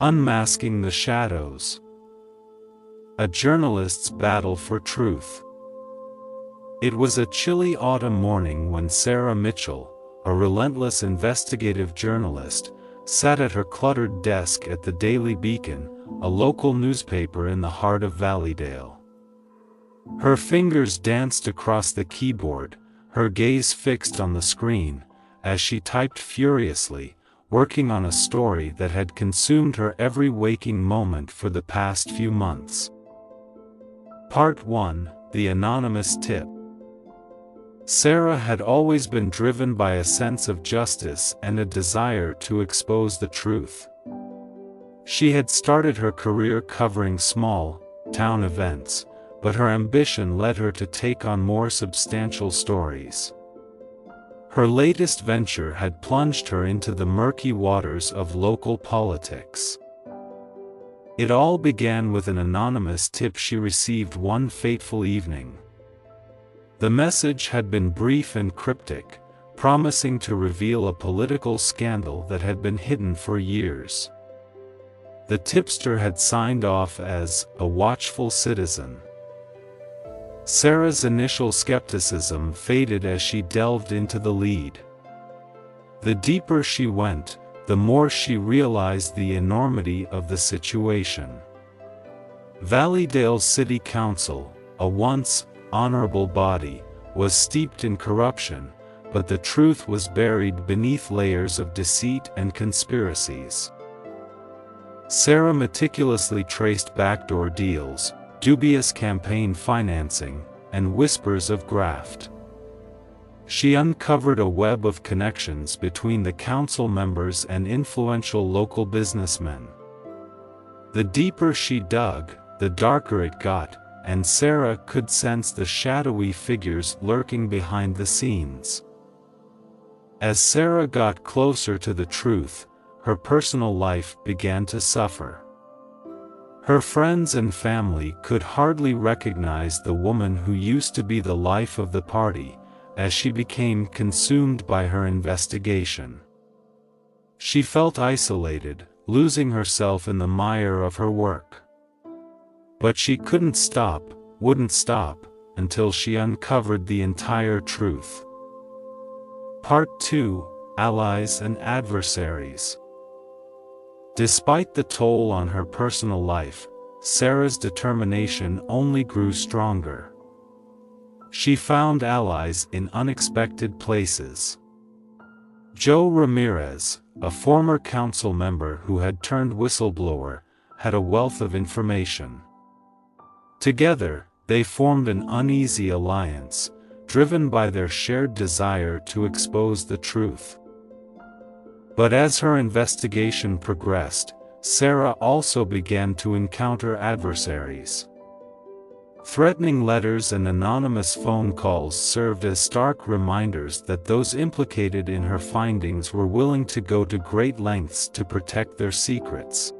Unmasking the Shadows. A journalist's battle for truth. It was a chilly autumn morning when Sarah Mitchell, a relentless investigative journalist, sat at her cluttered desk at the Daily Beacon, a local newspaper in the heart of Valleydale. Her fingers danced across the keyboard, her gaze fixed on the screen, as she typed furiously, working on a story that had consumed her every waking moment for the past few months. Part 1: The Anonymous Tip. Sarah had always been driven by a sense of justice and a desire to expose the truth. She had started her career covering small-town events, but her ambition led her to take on more substantial stories. Her latest venture had plunged her into the murky waters of local politics. It all began with an anonymous tip she received one fateful evening. The message had been brief and cryptic, promising to reveal a political scandal that had been hidden for years. The tipster had signed off as a watchful citizen. Sarah's initial skepticism faded as she delved into the lead. The deeper she went, the more she realized the enormity of the situation. Valleydale City Council, a once honorable body, was steeped in corruption, but the truth was buried beneath layers of deceit and conspiracies. Sarah meticulously traced backdoor deals, dubious campaign financing, and whispers of graft. She uncovered a web of connections between the council members and influential local businessmen. The deeper she dug, the darker it got, and Sarah could sense the shadowy figures lurking behind the scenes. As Sarah got closer to the truth, her personal life began to suffer. Her friends and family could hardly recognize the woman who used to be the life of the party, as she became consumed by her investigation. She felt isolated, losing herself in the mire of her work. But she wouldn't stop, until she uncovered the entire truth. Part 2: Allies and Adversaries. Despite the toll on her personal life, Sarah's determination only grew stronger. She found allies in unexpected places. Joe Ramirez, a former council member who had turned whistleblower, had a wealth of information. Together, they formed an uneasy alliance, driven by their shared desire to expose the truth. But as her investigation progressed, Sarah also began to encounter adversaries. Threatening letters and anonymous phone calls served as stark reminders that those implicated in her findings were willing to go to great lengths to protect their secrets.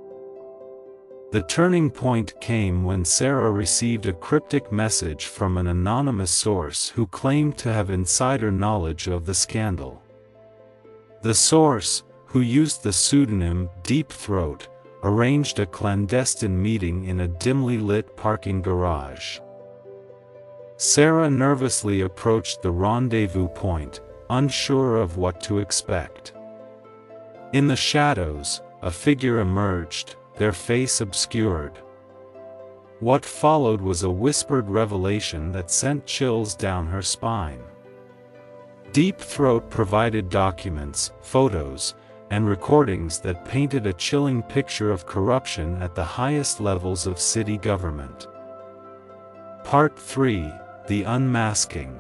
The turning point came when Sarah received a cryptic message from an anonymous source who claimed to have insider knowledge of the scandal. The source, who used the pseudonym Deep Throat, arranged a clandestine meeting in a dimly lit parking garage. Sarah nervously approached the rendezvous point, unsure of what to expect. In the shadows, a figure emerged, their face obscured. What followed was a whispered revelation that sent chills down her spine. Deep Throat provided documents, photos, and recordings that painted a chilling picture of corruption at the highest levels of city government. Part 3: The Unmasking.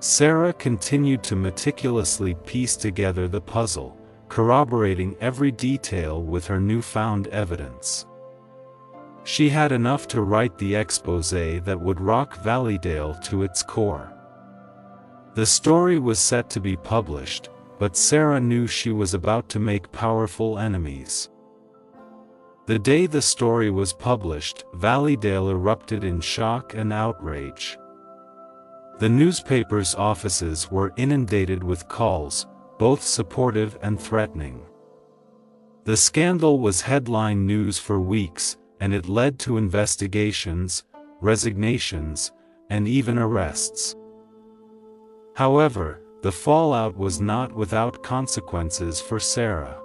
Sarah continued to meticulously piece together the puzzle, corroborating every detail with her newfound evidence. She had enough to write the exposé that would rock Valleydale to its core. The story was set to be published, but Sarah knew she was about to make powerful enemies. The day the story was published, Valleydale erupted in shock and outrage. The newspaper's offices were inundated with calls, both supportive and threatening. The scandal was headline news for weeks, and it led to investigations, resignations, and even arrests. However, the fallout was not without consequences for Sarah.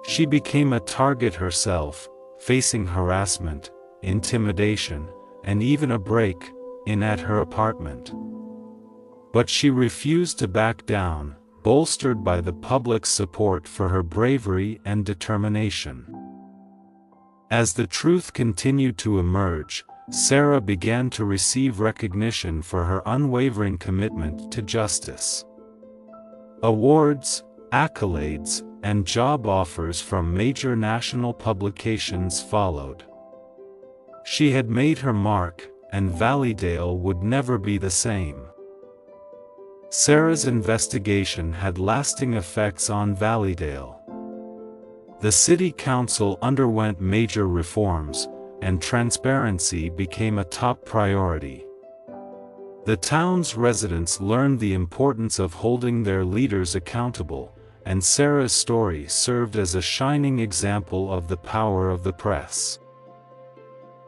She became a target herself, facing harassment, intimidation, and even a break-in at her apartment. But she refused to back down, bolstered by the public's support for her bravery and determination. As the truth continued to emerge, Sarah began to receive recognition for her unwavering commitment to justice. Awards, accolades, and job offers from major national publications followed. She had made her mark, and Valleydale would never be the same. Sarah's investigation had lasting effects on Valleydale. The city council underwent major reforms, and transparency became a top priority. The town's residents learned the importance of holding their leaders accountable, and Sarah's story served as a shining example of the power of the press.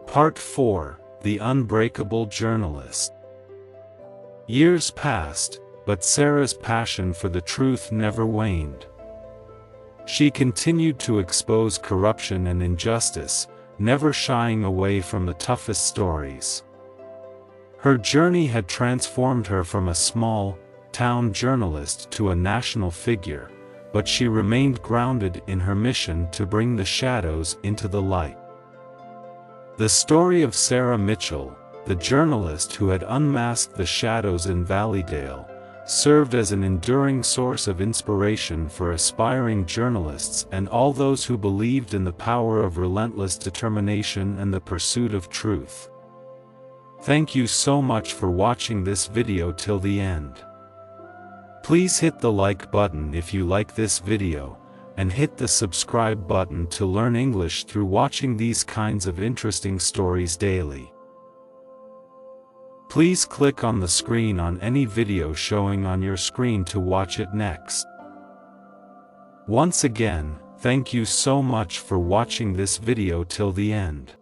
Part 4: The Unbreakable Journalist. Years passed, but Sarah's passion for the truth never waned. She continued to expose corruption and injustice, never shying away from the toughest stories. Her journey had transformed her from a small-town journalist to a national figure, but she remained grounded in her mission to bring the shadows into the light. The story of Sarah Mitchell, the journalist who had unmasked the shadows in Valleydale, served as an enduring source of inspiration for aspiring journalists and all those who believed in the power of relentless determination and the pursuit of truth. Thank you so much for watching this video till the end. Please hit the like button if you like this video, and hit the subscribe button to learn English through watching these kinds of interesting stories daily. Please click on the screen on any video showing on your screen to watch it next. Once again, thank you so much for watching this video till the end.